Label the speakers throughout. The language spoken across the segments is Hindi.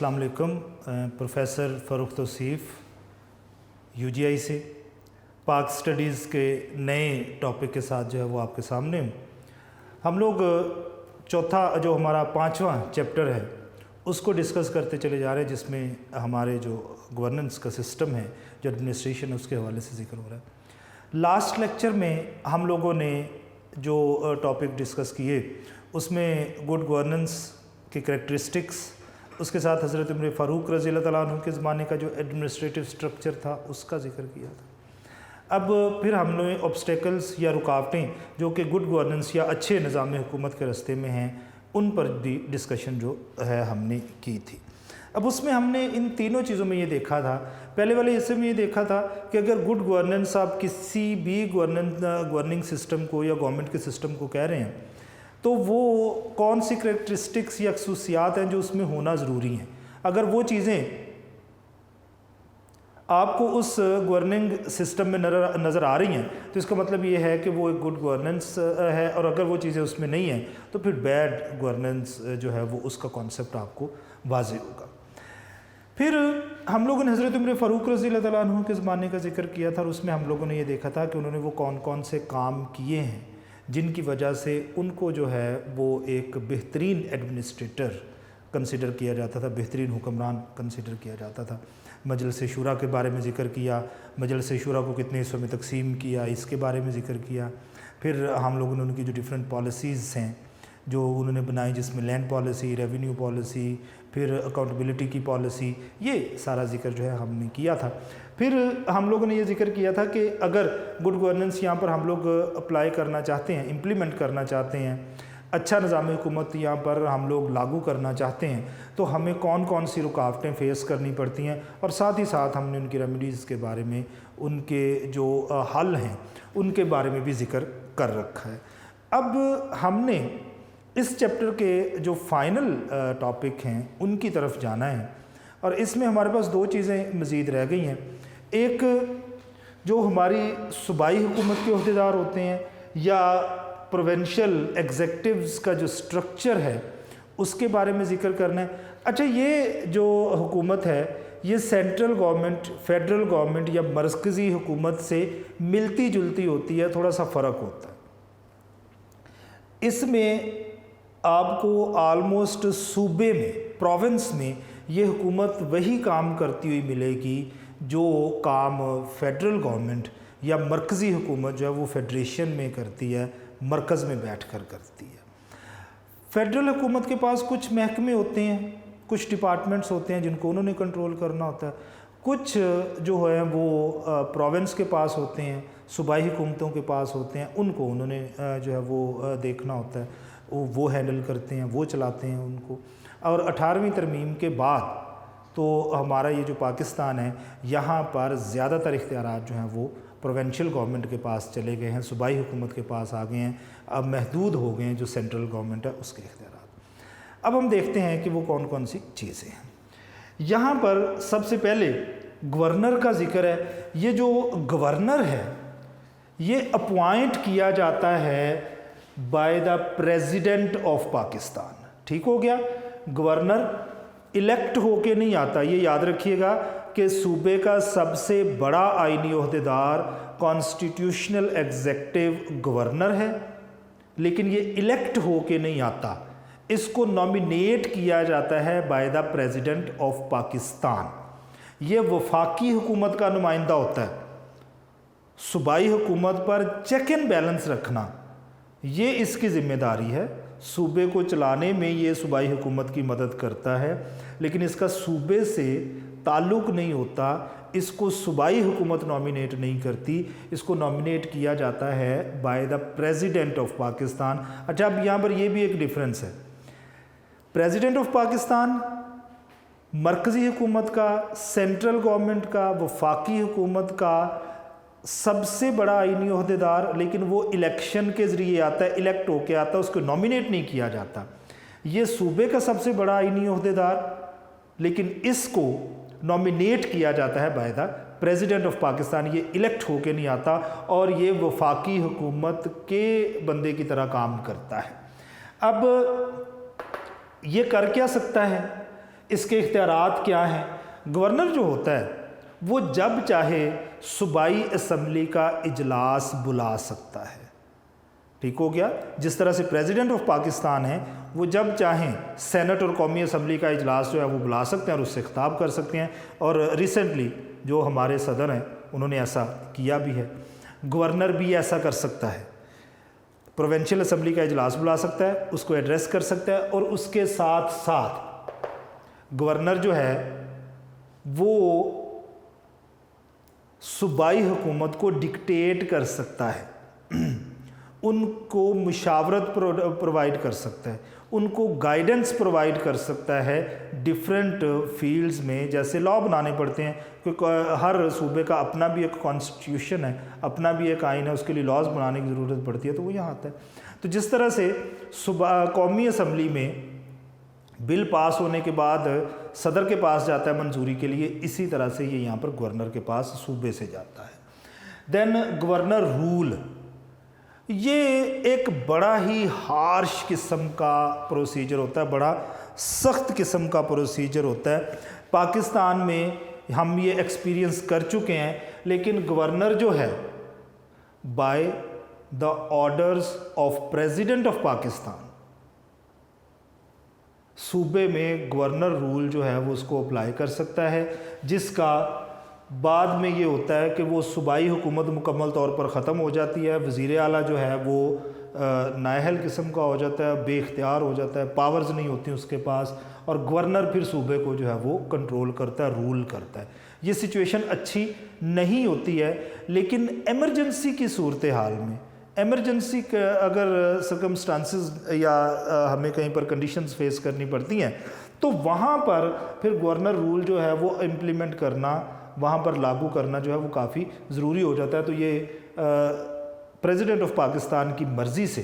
Speaker 1: अस्सलाम वालेकुम। प्रोफेसर फ़ारूक तौसीफ़ UGI से पाक स्टडीज़ के नए टॉपिक के साथ जो है वो आपके सामने हूँ। हम लोग चौथा जो हमारा 5वां चैप्टर है उसको डिस्कस करते चले जा रहे हैं, जिसमें हमारे जो गवर्नेंस का सिस्टम है, जो एडमिनिस्ट्रेशन है, उसके हवाले से जिक्र हो रहा है। लास्ट लेक्चर में हम लोगों ने जो टॉपिक डिस्कस किए उसमें गुड गवर्नेंस की कैरेक्टरिस्टिक्स, उसके साथ हज़रत उमर फ़ारूक रज़ी अल्लाह तआला अन्हु के ज़माने का जो एडमिनिस्ट्रेटिव स्ट्रक्चर था उसका जिक्र किया था। अब फिर हमने ऑब्स्टेकल्स या रुकावटें जो कि गुड गवर्नेंस या अच्छे निज़ाम हुकूमत के रास्ते में हैं उन पर भी डिस्कशन जो है हमने की थी। अब उसमें हमने इन तीनों चीज़ों में ये देखा था, पहले वाले हिस्से में ये देखा था कि अगर गुड गवर्नेंस आप किसी भी गवर्निंग सिस्टम को या गवर्नमेंट के सिस्टम को कह रहे हैं तो वो कौन सी कैरेक्टरिस्टिक्स या खसूसियात हैं जो उसमें होना ज़रूरी हैं। अगर वो चीज़ें आपको उस गवर्निंग सिस्टम में नज़र आ रही हैं तो इसका मतलब ये है कि वो एक गुड गवर्नेंस है, और अगर वो चीज़ें उसमें नहीं हैं तो फिर बैड गवर्नेंस जो है वो उसका कॉन्सेप्ट आपको वाज़ेह होगा। फिर हम लोगों ने हज़रत उमर फ़ारूक रज़ी अल्लाह तआला अन्हु के ज़माने का जिक्र किया था, और उसमें हम लोगों ने ये देखा था कि उन्होंने वो कौन कौन से काम किए हैं जिनकी वजह से उनको जो है वो एक बेहतरीन एडमिनिस्ट्रेटर कंसिडर किया जाता था, बेहतरीन हुक्मरान कंसिडर किया जाता था। मजलिस शूरा के बारे में ज़िक्र किया, मजलिस शूरा को कितने हिस्सों में तकसीम किया इसके बारे में ज़िक्र किया। फिर हम लोगों ने उनकी जो डिफरेंट पॉलिसीज़ हैं जो उन्होंने बनाई, जिसमें लैंड पॉलिसी, रेवेन्यू पॉलिसी, फिर अकाउंटेबिलिटी की पॉलिसी, ये सारा जिक्र जो है हमने किया था। फिर हम लोगों ने ये जिक्र किया था कि अगर गुड गवर्नेंस यहाँ पर हम लोग अप्लाई करना चाहते हैं, इम्प्लीमेंट करना चाहते हैं, अच्छा निज़ाम हुकूमत यहाँ पर हम लोग लागू करना चाहते हैं तो हमें कौन कौन सी रुकावटें फेस करनी पड़ती हैं, और साथ ही साथ हमने उनकी रेमेडीज़ के बारे में, उनके जो हल हैं उनके बारे में भी जिक्र कर रखा है। अब हमने इस चैप्टर के जो फाइनल टॉपिक हैं उनकी तरफ जाना है, और इसमें हमारे पास दो चीज़ें मज़ीद रह गई हैं। एक जो हमारी सूबाई हुकूमत के अहदेदार होते हैं या प्रोविंशियल एग्जेक्टिव्स का जो स्ट्रक्चर है उसके बारे में ज़िक्र करना है। अच्छा, ये जो हुकूमत है ये सेंट्रल गवर्नमेंट, फेडरल गवर्नमेंट या मरकज़ी हुकूमत से मिलती जुलती होती है, थोड़ा सा फ़र्क होता है। इसमें आपको आलमोस्ट सूबे में, प्रोविंस में ये हुकूमत वही काम करती हुई मिलेगी जो काम फेडरल गवर्नमेंट या मरकज़ी हुकूमत जो है वो फेडरेशन में करती है, मरकज़ में बैठकर करती है। फेडरल हुकूमत के पास कुछ महकमे होते हैं, कुछ डिपार्टमेंट्स होते हैं जिनको उन्होंने कंट्रोल करना होता है, कुछ जो है वो प्रोविंस के पास होते हैं, सूबाई हुकूमतों के पास होते हैं, उनको उन्होंने जो है वो देखना होता है, वो हैंडल करते हैं, वो चलाते हैं उनको। और 18वीं तरमीम के बाद तो हमारा ये जो पाकिस्तान है यहाँ पर ज़्यादातर इख्तियारात जो हैं वो प्रोविंशियल गवर्नमेंट के पास चले गए हैं, सूबाई हुकूमत के पास आ गए हैं, अब महदूद हो गए हैं जो सेंट्रल गवर्नमेंट है उसके इख्तियारात। अब हम देखते हैं कि वो कौन कौन सी चीज़ें हैं। यहाँ पर सबसे पहले गवर्नर का जिक्र है। ये जो गवर्नर है ये अपॉइंट किया जाता है by the president of Pakistan. ठीक हो गया, गवर्नर इलेक्ट होके नहीं आता, ये याद रखिएगा कि सूबे का सबसे बड़ा आईनी ओहदेदार कॉन्स्टिट्यूशनल एग्जेक्टिव गवर्नर है, लेकिन ये इलेक्ट होके नहीं आता, इसको नॉमिनेट किया जाता है by the president of Pakistan. ये वफाकी हुकूमत का नुमाइंदा होता है। सूबाई हुकूमत पर चेक एंड बैलेंस रखना ये इसकी ज़िम्मेदारी है, सूबे को चलाने में ये सूबाई हुकूमत की मदद करता है, लेकिन इसका सूबे से ताल्लुक़ नहीं होता, इसको सूबाई हुकूमत नॉमिनेट नहीं करती, इसको नॉमिनेट किया जाता है by the president of Pakistan. अच्छा, अब यहाँ पर ये भी एक डिफरेंस है, प्रेसिडेंट ऑफ पाकिस्तान मरकज़ी हुकूमत का, सेंट्रल गवर्नमेंट का, वफाकी हुकूमत का सबसे बड़ा आईनी ओहदेदार, लेकिन वो इलेक्शन के ज़रिए आता है, इलेक्ट होके आता है, उसको नॉमिनेट नहीं किया जाता। ये सूबे का सबसे बड़ा आईनी ओहदेदार, लेकिन इसको नॉमिनेट किया जाता है by the president of Pakistan, ये इलेक्ट होके नहीं आता, और ये वफाकी हुकूमत के बंदे की तरह काम करता है। अब ये कर क्या सकता है, इसके इख्तियारात क्या हैं? गवर्नर जो होता है वो जब चाहे सूबाई असम्बली का इजलास बुला सकता है। ठीक हो गया? जिस तरह से प्रेसिडेंट ऑफ पाकिस्तान है वो जब चाहें सेनेट और कौमी असम्बली का इजलास जो है वो बुला सकते हैं और उससे खिताब कर सकते हैं, और रिसेंटली जो हमारे सदर हैं उन्होंने ऐसा किया भी है। गवर्नर भी ऐसा कर सकता है, प्रोविंशियल असम्बली का इजलास बुला सकता है, उसको एड्रेस कर सकता है, और उसके साथ साथ गवर्नर जो है वो सूबाई हुकूमत को डिक्टेट कर सकता है, उनको मुशावरत प्रोवाइड कर सकता है, उनको गाइडेंस प्रोवाइड कर सकता है डिफरेंट फील्ड्स में। जैसे लॉ बनाने पड़ते हैं, क्योंकि हर सूबे का अपना भी एक कॉन्स्टिट्यूशन है, अपना भी एक आइन है, उसके लिए लॉज बनाने की ज़रूरत पड़ती है, तो वो यहाँ आता है। तो जिस तरह से कौमी असम्बली में बिल पास होने के बाद सदर के पास जाता है मंजूरी के लिए, इसी तरह से ये यहाँ पर गवर्नर के पास सूबे से जाता है। देन गवर्नर रूल, ये एक बड़ा ही हार्श किस्म का प्रोसीजर होता है, बड़ा सख्त किस्म का प्रोसीजर होता है। पाकिस्तान में हम ये एक्सपीरियंस कर चुके हैं, लेकिन गवर्नर जो है by the orders of president of Pakistan, सूबे में गवर्नर रूल जो है वो उसको अप्लाई कर सकता है, जिसका बाद में ये होता है कि वो सूबाई हुकूमत मुकम्मल तौर पर ख़त्म हो जाती है। वज़ीर आला जो है वो नाअहल किस्म का हो जाता है, बेख्तियार हो जाता है, पावर्स नहीं होती उसके पास, और गवर्नर फिर सूबे को जो है वो कंट्रोल करता है, रूल करता है। ये सिचुएशन अच्छी नहीं होती है, लेकिन एमरजेंसी की सूरत हाल में, एमरजेंसी अगर सर्कमस्टांसिस या हमें कहीं पर कंडीशंस फेस करनी पड़ती हैं, तो वहाँ पर फिर गवर्नर रूल जो है वो इम्प्लीमेंट करना, वहाँ पर लागू करना जो है वो काफ़ी ज़रूरी हो जाता है। तो ये प्रेसिडेंट ऑफ पाकिस्तान की मर्ज़ी से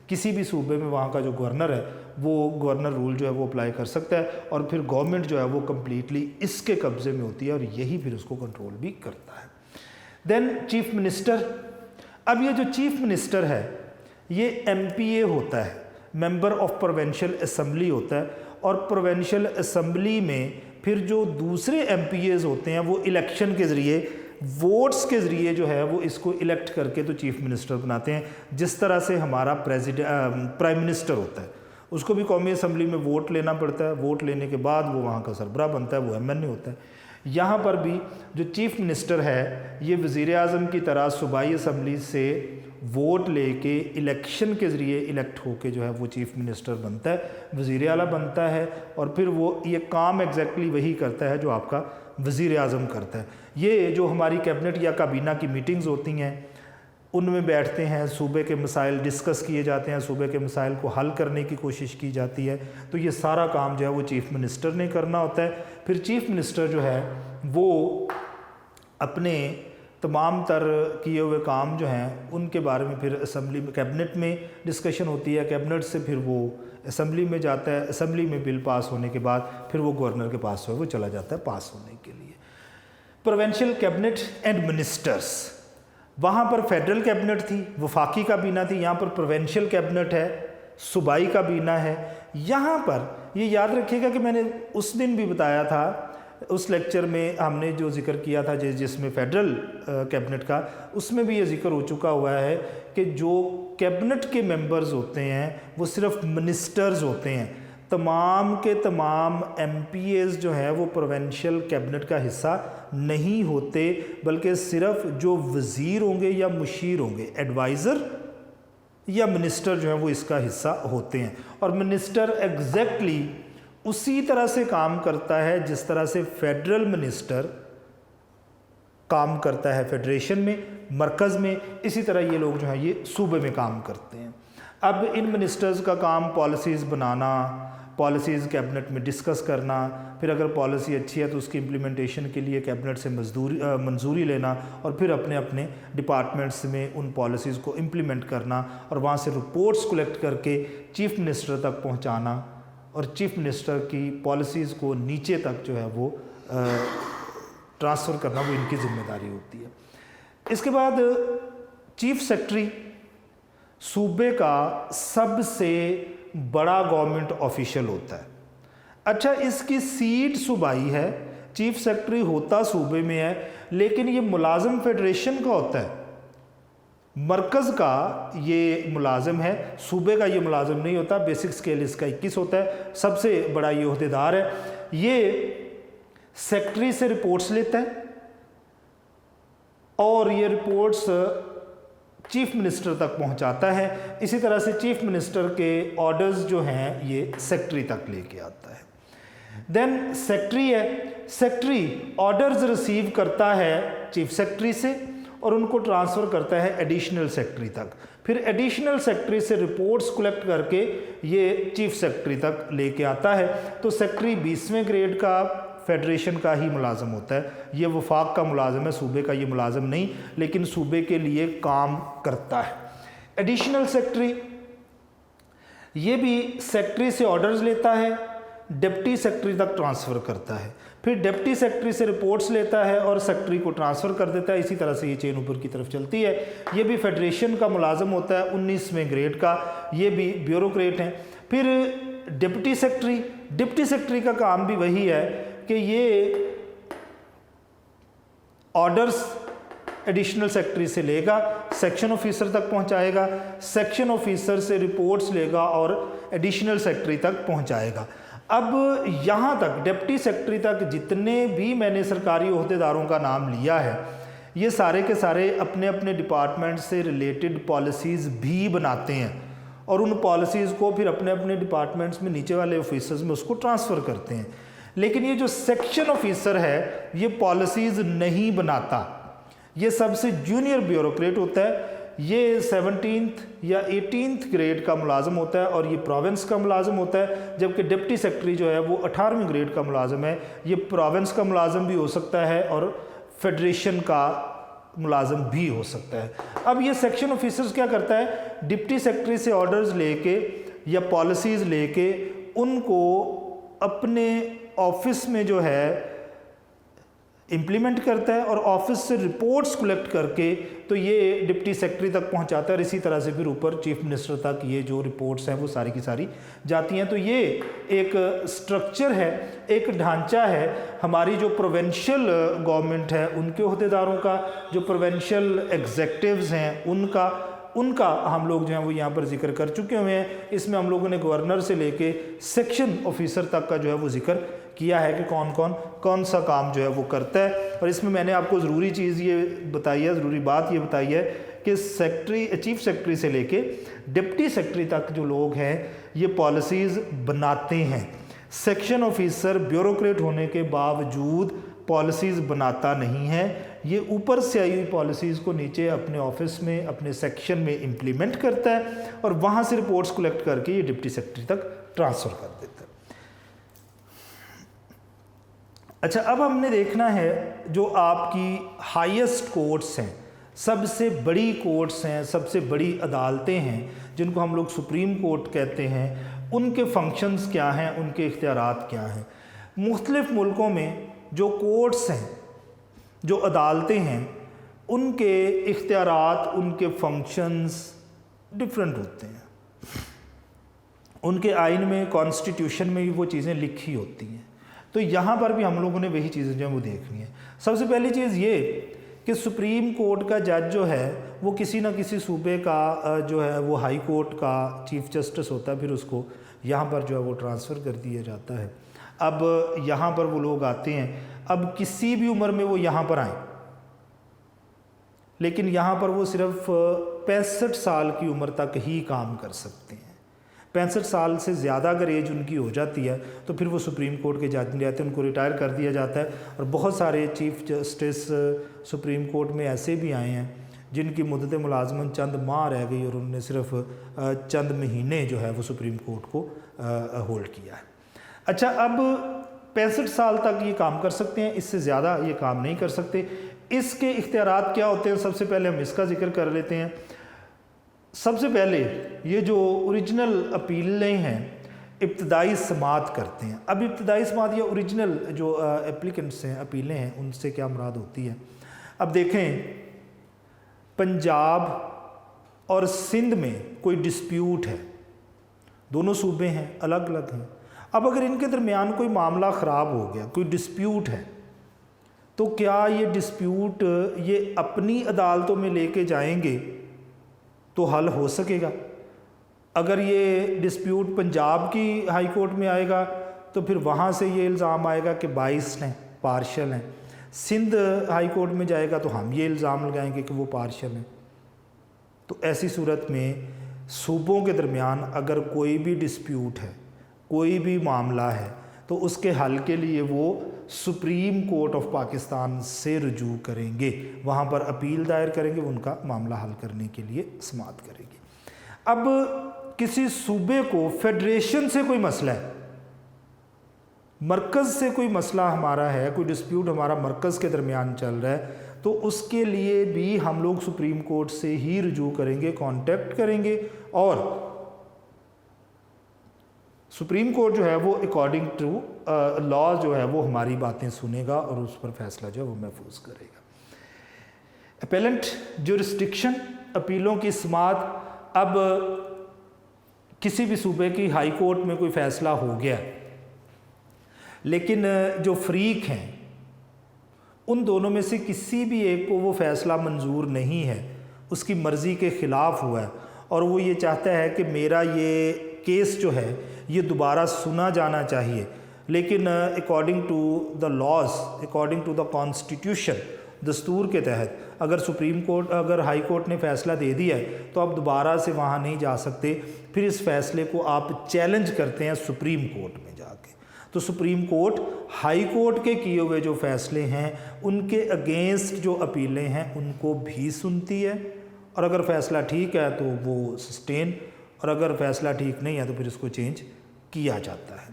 Speaker 1: किसी भी सूबे में वहाँ का जो गवर्नर है वो गवर्नर रूल जो है वो अप्लाई कर सकता है, और फिर गवर्नमेंट जो है वो कम्प्लीटली इसके कब्ज़े में होती है, और यही फिर उसको कंट्रोल भी करता है। देन चीफ मिनिस्टर, अब ये जो चीफ मिनिस्टर है ये MPA होता है, मेंबर ऑफ प्रोविंशियल असम्बली होता है, और प्रोविंशियल असम्बली में फिर जो दूसरे MPAs होते हैं वो इलेक्शन के ज़रिए, वोट्स के ज़रिए जो है वो इसको इलेक्ट करके तो चीफ मिनिस्टर बनाते हैं। जिस तरह से हमारा प्राइम मिनिस्टर होता है, उसको भी कौमी असम्बली में वोट लेना पड़ता है, वोट लेने के बाद वो वहाँ का सरबराह बनता है, वो MNA होता है। यहाँ पर भी जो चीफ मिनिस्टर है ये वज़ीर आज़म की तरह सूबाई असम्बली से वोट लेके इलेक्शन के ज़रिए इलेक्ट होके जो है वो चीफ मिनिस्टर बनता है, वज़ीर आला बनता है, और फिर वो ये काम एग्जैक्टली वही करता है जो आपका वज़ीर आज़म करता है। ये जो हमारी कैबिनेट या काबीना की मीटिंग्स होती हैं उनमें बैठते हैं, सूबे के मसाइल डिस्कस किए जाते हैं, सूबे के मसाइल को हल करने की कोशिश की जाती है, तो ये सारा काम जो है वो चीफ मिनिस्टर ने करना होता है। फिर चीफ मिनिस्टर जो है वो अपने तमाम तर किए हुए काम जो हैं उनके बारे में फिर असम्बली में, कैबिनेट में डिस्कशन होती है, कैबिनेट से फिर वो असम्बली में जाता है, असम्बली में बिल पास होने के बाद फिर वो गवर्नर के पास जो है वो चला जाता है पास होने के लिए। प्रोविंशियल कैबिनेट एंड मिनिस्टर्स, वहाँ पर फेडरल कैबिनेट थी, वफाकी काबीना थी, यहाँ पर प्रोविंशियल कैबिनेट है, सूबाई काबीना है। यहाँ पर ये याद रखिएगा कि मैंने उस दिन भी बताया था, उस लेक्चर में हमने जो जिक्र किया था जिसमें फेडरल कैबिनेट का, उसमें भी ये जिक्र हो चुका हुआ है कि जो कैबिनेट के मेंबर्स होते हैं वो सिर्फ मिनिस्टर्स होते हैं, तमाम के तमाम MPAs जो हैं वो प्रोविंशियल कैबिनेट का हिस्सा नहीं होते, बल्कि सिर्फ जो वज़ीर होंगे या मुशीर होंगे, एडवाइज़र या मिनिस्टर जो है वो इसका हिस्सा होते हैं। और मिनिस्टर एग्जैक्टली उसी तरह से काम करता है जिस तरह से फेडरल मिनिस्टर काम करता है फेडरेशन में, मरकज़ में, इसी तरह ये लोग जो हैं ये सूबे में काम करते हैं। अब इन मिनिस्टर्स का काम पॉलिसीज़ बनाना, पॉलिसीज़ कैबिनेट में डिस्कस करना, फिर अगर पॉलिसी अच्छी है तो उसकी इम्प्लीमेंटेशन के लिए कैबिनेट से मंजूरी लेना, और फिर अपने अपने डिपार्टमेंट्स में उन पॉलिसीज़ को इम्प्लीमेंट करना, और वहाँ से रिपोर्ट्स कलेक्ट करके चीफ मिनिस्टर तक पहुँचाना, और चीफ मिनिस्टर की पॉलिसीज़ को नीचे तक जो है वो ट्रांसफ़र करना वो इनकी ज़िम्मेदारी होती है। इसके बाद चीफ सेक्रेटरी सूबे का सबसे बड़ा गवर्नमेंट ऑफिशियल होता है। अच्छा, इसकी सीट सूबाई है, चीफ सेक्रेटरी होता सूबे में है, लेकिन ये मुलाजिम फेडरेशन का होता है, मरकज़ का ये मुलाजिम है, सूबे का ये मुलाजिम नहीं होता। बेसिक स्केल इसका 21 होता है, सबसे बड़ा ये ओहदेदार है। ये सेक्रेटरी से रिपोर्ट्स लेता है और ये रिपोर्ट्स चीफ मिनिस्टर तक पहुंचाता है। इसी तरह से चीफ मिनिस्टर के ऑर्डर्स जो हैं ये सेक्रेटरी तक लेके आता है। देन सेक्रेटरी है, सेक्रेटरी ऑर्डर्स रिसीव करता है चीफ सेक्रेटरी से और उनको ट्रांसफ़र करता है एडिशनल सेक्रेटरी तक। फिर एडिशनल सेक्रेटरी से रिपोर्ट्स कलेक्ट करके ये चीफ सेक्रेटरी तक लेके आता है। तो सेक्रेटरी 20वें ग्रेड का फेडरेशन का ही मुलाजिम होता है। ये वफाक का मुलाजिम है, सूबे का ये मुलाजिम नहीं, लेकिन सूबे के लिए काम करता है। एडिशनल सेक्रेटरी ये भी सेक्रेटरी से ऑर्डर्स लेता है, डिप्टी सेक्रेटरी तक ट्रांसफ़र करता है, फिर डिप्टी सेक्रेटरी से रिपोर्ट्स लेता है और सेक्रेटरी को ट्रांसफ़र कर देता है। इसी तरह से ये चेन ऊपर की तरफ चलती है। ये भी फेडरेशन का मुलाजिम होता है 19वें ग्रेड का, ये भी ब्यूरोक्रेट हैं। फिर डिप्टी सेक्रेटरी का काम भी वही है कि ये ऑर्डर्स एडिशनल सेक्रेटरी से लेगा, सेक्शन ऑफिसर तक पहुंचाएगा, सेक्शन ऑफिसर से रिपोर्ट्स लेगा और एडिशनल सेक्रेटरी तक पहुंचाएगा। अब यहाँ तक डिप्टी सेक्रेटरी तक जितने भी मैंने सरकारी ओहदेदारों का नाम लिया है, ये सारे के सारे अपने अपने डिपार्टमेंट से रिलेटेड पॉलिसीज़ भी बनाते हैं और उन पॉलिसीज़ को फिर अपने अपने डिपार्टमेंट्स में नीचे वाले ऑफिसर्स में उसको ट्रांसफ़र करते हैं। लेकिन ये जो सेक्शन ऑफिसर है ये पॉलिसीज़ नहीं बनाता, ये सबसे जूनियर ब्यूरोक्रेट होता है। ये 17th या 18th ग्रेड का मुलाजिम होता है और ये प्रोविंस का मुलाजिम होता है, जबकि डिप्टी सेक्रेटरी जो है वो 18वीं ग्रेड का मुलाजिम है। ये प्रोविंस का मुलाजिम भी हो सकता है और फेडरेशन का मुलाजिम भी हो सकता है। अब ये सेक्शन ऑफिसर्स क्या करता है, डिप्टी सेक्रेटरी से ऑर्डर्स लेके या पॉलिसीज़ लेके उनको अपने ऑफिस में जो है इम्प्लीमेंट करता है और ऑफिस से रिपोर्ट्स कलेक्ट करके तो ये डिप्टी सेक्रेटरी तक पहुंचाता है और इसी तरह से फिर ऊपर चीफ मिनिस्टर तक ये जो रिपोर्ट्स हैं वो सारी की सारी जाती हैं। तो ये एक स्ट्रक्चर है, एक ढांचा है हमारी जो प्रोविंशियल गवर्नमेंट है उनके ओहदेदारों का, जो प्रोविंशियल एग्जेक्टिव्स हैं उनका हम लोग जो है वो यहाँ पर जिक्र कर चुके हुए हैं। इसमें हम लोगों ने गवर्नर से लेके सेक्शन ऑफिसर तक का जो है वो जिक्र किया है कि कौन सा काम जो है वो करता है। और इसमें मैंने आपको ज़रूरी चीज़ ये बताई है, ज़रूरी बात ये बताई है कि चीफ सेक्रेटरी से लेके डिप्टी सेक्रेटरी तक जो लोग हैं ये पॉलिसीज़ बनाते हैं। सेक्शन ऑफिसर ब्यूरोक्रेट होने के बावजूद पॉलिसीज़ बनाता नहीं है, ये ऊपर से आई हुई पॉलिसीज़ को नीचे अपने ऑफिस में अपने सेक्शन में इम्प्लीमेंट करता है और वहाँ से रिपोर्ट्स कलेक्ट करके ये डिप्टी सेक्रेटरी तक ट्रांसफ़र कर देता है। अच्छा, अब हमने देखना है जो आपकी हाईएस्ट कोर्ट्स हैं, सबसे बड़ी कोर्ट्स हैं, सबसे बड़ी अदालतें हैं जिनको हम लोग सुप्रीम कोर्ट कहते हैं, उनके फंक्शंस क्या हैं, उनके इख्तियारात क्या हैं। मुख्तलिफ़ मुल्कों में जो कोर्ट्स हैं, जो अदालतें हैं, उनके इख्तियारात, उनके फंक्शंस डिफरेंट होते हैं। उनके आइन में, कॉन्स्टिट्यूशन में भी वो चीज़ें लिखी होती हैं। तो यहाँ पर भी हम लोगों ने वही चीज़ें जो है वो देखनी है। सबसे पहली चीज़ ये कि सुप्रीम कोर्ट का जज जो है वो किसी न किसी सूबे का जो है वो हाई कोर्ट का चीफ जस्टिस होता है, फिर उसको यहाँ पर जो है वो ट्रांसफ़र कर दिया जाता है। अब यहाँ पर वो लोग आते हैं, अब किसी भी उम्र में वो यहाँ पर आएँ, लेकिन यहाँ पर वो सिर्फ 65 साल की उम्र तक ही काम कर सकते हैं। 65 साल से ज़्यादा अगर एज उनकी हो जाती है तो फिर वो सुप्रीम कोर्ट के जज नहीं रहते, उनको रिटायर कर दिया जाता है। और बहुत सारे चीफ जस्टिस सुप्रीम कोर्ट में ऐसे भी आए हैं जिनकी मुद्दत मुलाजमत चंद माह रह गई और उन्होंने सिर्फ चंद महीने जो है वो सुप्रीम कोर्ट को होल्ड किया है। अच्छा, अब 65 साल तक ये काम कर सकते हैं, इससे ज़्यादा ये काम नहीं कर सकते। इसके इख्तियारात क्या होते हैं, सबसे पहले हम इसका जिक्र कर लेते हैं। सबसे पहले ये जो ओरिजिनल अपीलें हैं इब्तदाई समात करते हैं। अब इब्तदाई समात या ओरिजिनल जो एप्लीकेंट्स हैं, अपीलें हैं, उनसे क्या मुराद होती है। अब देखें, पंजाब और सिंध में कोई डिस्प्यूट है, दोनों सूबे हैं, अलग अलग हैं, अब अगर इनके दरमियान कोई मामला ख़राब हो गया, कोई डिस्प्यूट है, तो क्या ये डिस्प्यूट ये अपनी अदालतों में लेके जाएंगे तो हल हो सकेगा? अगर ये डिस्प्यूट पंजाब की हाई कोर्ट में आएगा तो फिर वहाँ से ये इल्ज़ाम आएगा कि बाइस्ड हैं, पार्शल हैं। सिंध हाई कोर्ट में जाएगा तो हम ये इल्ज़ाम लगाएंगे कि वो पार्शल हैं। तो ऐसी सूरत में सूबों के दरमियान अगर कोई भी डिस्प्यूट है, कोई भी मामला है, तो उसके हल के लिए वो सुप्रीम कोर्ट ऑफ पाकिस्तान से रुजू करेंगे, वहाँ पर अपील दायर करेंगे, उनका मामला हल करने के लिए समाअत करेंगे। अब किसी सूबे को फेडरेशन से कोई मसला है, मरकज़ से कोई मसला हमारा है, कोई डिस्प्यूट हमारा मरकज़ के दरमियान चल रहा है, तो उसके लिए भी हम लोग सुप्रीम कोर्ट से ही रुजू करेंगे, कांटेक्ट करेंगे, और सुप्रीम कोर्ट जो है वो अकॉर्डिंग टू लॉ जो है वो हमारी बातें सुनेगा और उस पर फैसला जो है वो महफूज करेगा। अपेलेंट ज्यूरिस्डिक्शन, अपीलों की समाअत। अब किसी भी सूबे की हाई कोर्ट में कोई फ़ैसला हो गया, लेकिन जो फ़रीक हैं उन दोनों में से किसी भी एक को वो फ़ैसला मंजूर नहीं है, उसकी मर्ज़ी के ख़िलाफ़ हुआ है, और वो ये चाहता है कि मेरा ये केस जो है ये दोबारा सुना जाना चाहिए, लेकिन according to the laws, according to the constitution, दस्तूर के तहत अगर सुप्रीम कोर्ट, अगर हाई कोर्ट ने फ़ैसला दे दिया है तो आप दोबारा से वहाँ नहीं जा सकते, फिर इस फ़ैसले को आप चैलेंज करते हैं सुप्रीम कोर्ट में जाके। तो सुप्रीम कोर्ट हाई कोर्ट के किए हुए जो फ़ैसले हैं उनके अगेंस्ट जो अपीलें हैं उनको भी सुनती है, और अगर फ़ैसला ठीक है तो वो सस्टेन, और अगर फ़ैसला ठीक नहीं है तो फिर इसको चेंज किया जाता है।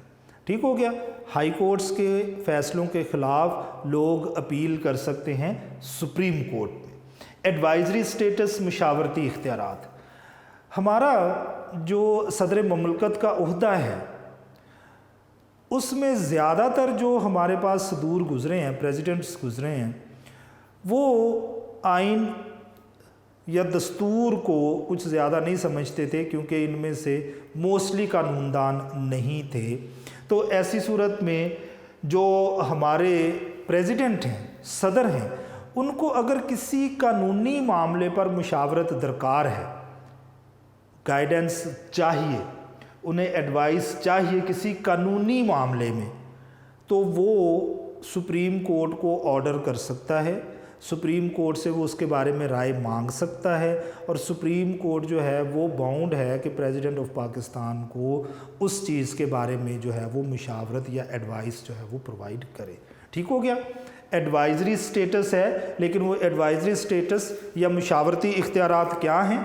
Speaker 1: ठीक हो गया। हाई कोर्ट्स के फ़ैसलों के ख़िलाफ़ लोग अपील कर सकते हैं सुप्रीम कोर्ट में। एडवाइज़री स्टेटस, मशावरती इख्तियारात। हमारा जो सदर ममलकत का ओहदा है उसमें ज़्यादातर जो हमारे पास सदूर गुज़रे हैं, प्रेसिडेंट्स गुज़रे हैं, वो आइन या दस्तूर को कुछ ज़्यादा नहीं समझते थे, क्योंकि इनमें से मोस्टली कानूनदान नहीं थे। तो ऐसी सूरत में जो हमारे प्रेसिडेंट हैं, सदर हैं, उनको अगर किसी कानूनी मामले पर मुशावरत दरकार है, गाइडेंस चाहिए, उन्हें एडवाइस चाहिए किसी कानूनी मामले में, तो वो सुप्रीम कोर्ट को ऑर्डर कर सकता है, सुप्रीम कोर्ट से वो उसके बारे में राय मांग सकता है, और सुप्रीम कोर्ट जो है वो बाउंड है कि प्रेसिडेंट ऑफ पाकिस्तान को उस चीज़ के बारे में जो है वो मुशावरत या एडवाइस जो है वो प्रोवाइड करे। ठीक हो गया। एडवाइज़री स्टेटस है, लेकिन वो एडवाइज़री स्टेटस या मुशावरती इख्तियारात क्या हैं?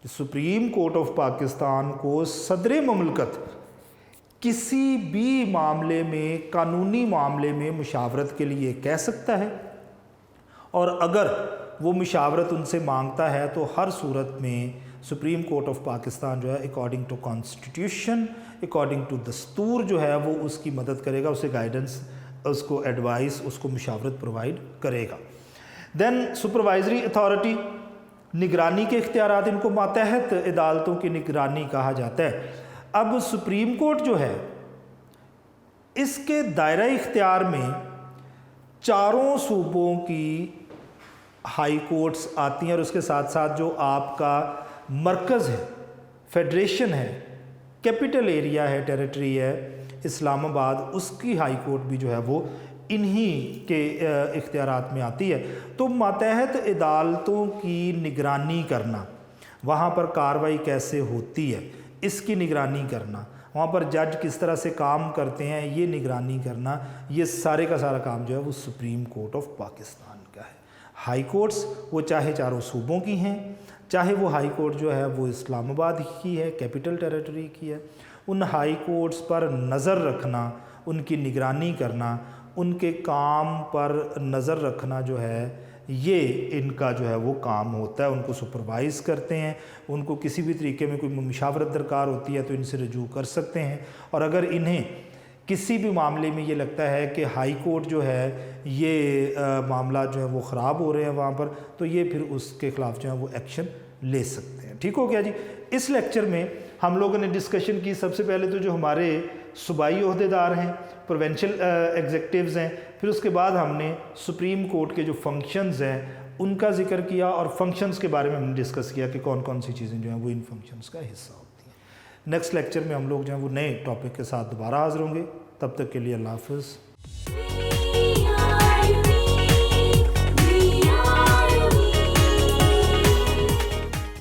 Speaker 1: सुप्रीम कोर्ट ऑफ पाकिस्तान को सदर ममलकत किसी भी मामले में, कानूनी मामले में मुशावरत के लिए कह सकता है, और अगर वो मुशावरत उनसे मांगता है तो हर सूरत में सुप्रीम कोर्ट ऑफ पाकिस्तान जो है according to constitution, according to दस्तूर जो है वो उसकी मदद करेगा, उसे गाइडेंस, उसको एडवाइस, उसको मुशावरत प्रोवाइड करेगा। देन सुपरवाइजरी अथॉरिटी, निगरानी के इख्तियारात, इनको मातहत अदालतों की निगरानी कहा जाता है। अब सुप्रीम कोर्ट जो है इसके दायरा इख्तियार में चारों सूबों की हाई कोर्ट्स आती हैं, और उसके साथ साथ जो आपका मरकज़ है, फेडरेशन है, कैपिटल एरिया है, टेरिटरी है इस्लामाबाद, उसकी हाई कोर्ट भी जो है वो इन्हीं के इख्तियारात में आती है। तो मातहत अदालतों की निगरानी करना, वहाँ पर कार्रवाई कैसे होती है इसकी निगरानी करना, वहाँ पर जज किस तरह से काम करते हैं ये निगरानी करना, ये सारे का सारा काम जो है वो सुप्रीम कोर्ट ऑफ पाकिस्तान का है। हाई कोर्ट्स वो चाहे चारों सूबों की हैं, चाहे वो हाई कोर्ट जो है वो इस्लामाबाद की है, कैपिटल टेरिटरी की है, उन हाई कोर्ट्स पर नज़र रखना, उनकी निगरानी करना, उनके काम पर नज़र रखना जो है ये इनका जो है वो काम होता है। उनको सुपरवाइज़ करते हैं, उनको किसी भी तरीके में कोई मुशावरत दरकार होती है तो इनसे रजू कर सकते हैं, और अगर इन्हें किसी भी मामले में ये लगता है कि हाई कोर्ट जो है ये मामला जो है वो ख़राब हो रहे हैं वहाँ पर, तो ये फिर उसके ख़िलाफ़ जो है वो एक्शन ले सकते हैं। ठीक हो गया जी। इस लेक्चर में हम लोगों ने डिस्कशन की, सबसे पहले तो जो हमारे सूबाई ओहदेदार हैं, प्रोविंशियल एग्जेक्टिव्स हैं। फिर उसके बाद हमने सुप्रीम कोर्ट के जो फंक्शंस हैं उनका जिक्र किया और फंक्शंस के बारे में हमने डिस्कस किया कि कौन कौन सी चीज़ें जो हैं वो इन फंक्शंस का हिस्सा होती हैं। नेक्स्ट लेक्चर में हम लोग जो हैं वो नए टॉपिक के साथ दोबारा हाजिर होंगे। तब तक के लिए अल्लाह हाफ़िज़।